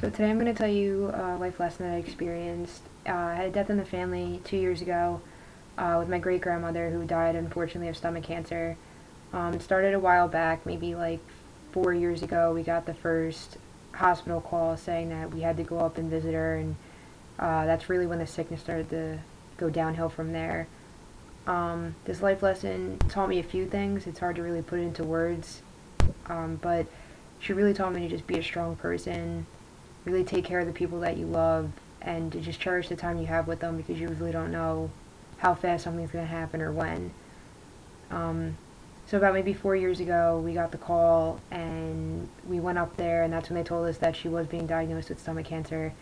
So today I'm going to tell you a life lesson that I experienced. I had a death in the family 2 years ago with my great-grandmother who died unfortunately of stomach cancer. It started a while back, maybe like 4 years ago. We got the first hospital call saying that we had to go up and visit her, and that's really when the sickness started to go downhill from there. This life lesson taught me a few things. It's hard to really put it into words, but she really taught me to just be a strong person, really take care of the people that you love, and to just cherish the time you have with them, because you really don't know how fast something's going to happen or when. So about maybe 4 years ago, we got the call, and we went up there, and that's when they told us that she was being diagnosed with stomach cancer.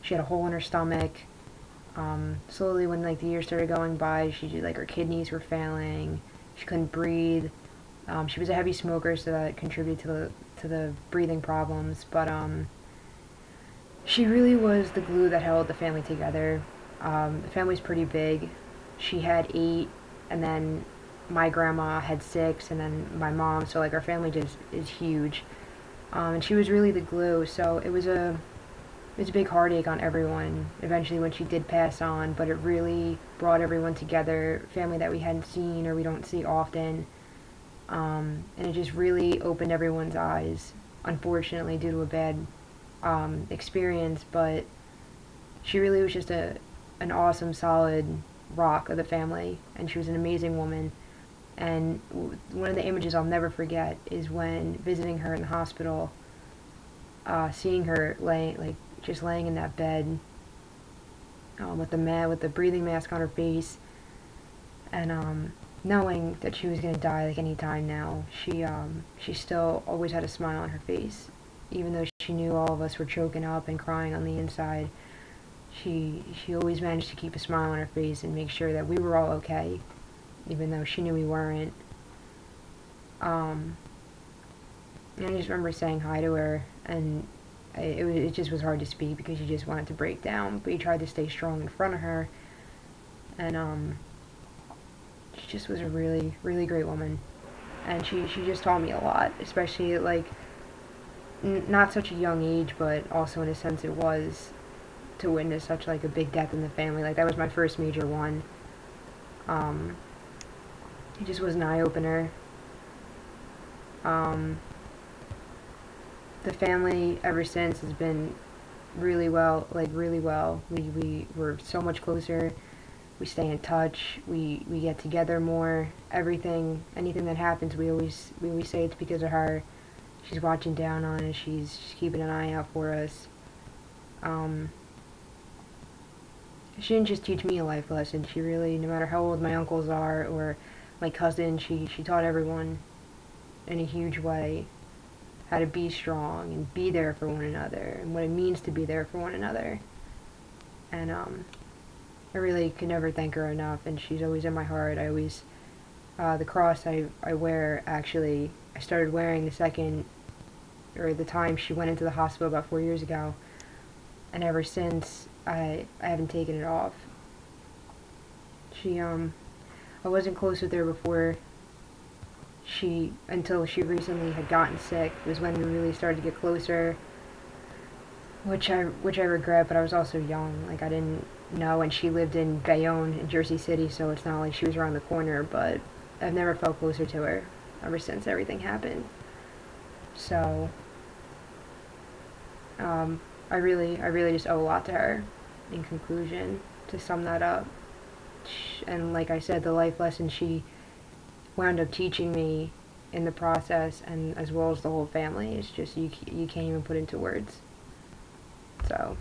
She had a hole in her stomach. Slowly, when like the years started going by, her kidneys were failing. She couldn't breathe. She was a heavy smoker, so that contributed to the breathing problems. But she really was the glue that held the family together. The family's pretty big. She had 8, and then my grandma had 6, and then my mom. So like our family just is huge. And she was really the glue. So it was a big heartache on everyone eventually when she did pass on, but it really brought everyone together, family that we hadn't seen or we don't see often. And it just really opened everyone's eyes, unfortunately due to a bad experience, but she really was just an awesome, solid rock of the family, and she was an amazing woman. And one of the images I'll never forget is when visiting her in the hospital, seeing her just laying in that bed with the breathing mask on her face, and knowing that she was gonna die like any time now. She still always had a smile on her face, even though she knew all of us were choking up and crying on the inside. She always managed to keep a smile on her face and make sure that we were all okay, even though she knew we weren't. And I just remember saying hi to her, and it just was hard to speak because she just wanted to break down, but you tried to stay strong in front of her. And she just was a really, really great woman, and she just taught me a lot, especially like not such a young age, but also in a sense it was, to witness such like a big death in the family. Like that was my first major one. It just was an eye-opener. The family ever since has been really well, really well. We were so much closer. We stay in touch. We get together more. Anything that happens, we always say it's because of her. She's watching down on us. She's keeping an eye out for us. She didn't just teach me a life lesson. She really, no matter how old my uncles are or my cousin, she taught everyone in a huge way how to be strong and be there for one another, and what it means to be there for one another. And I really could never thank her enough, and she's always in my heart. The cross I wear, actually, I started wearing the time she went into the hospital about 4 years ago, and ever since, I haven't taken it off. I wasn't close with her before until she recently had gotten sick, was when we really started to get closer, which I regret, but I was also young. Like, I didn't know, and she lived in Bayonne in Jersey City, so it's not like she was around the corner, but I've never felt closer to her ever since everything happened. So I really just owe a lot to her, in conclusion, to sum that up. And like I said, the life lesson she wound up teaching me in the process, and as well as the whole family, is just you can't even put into words. So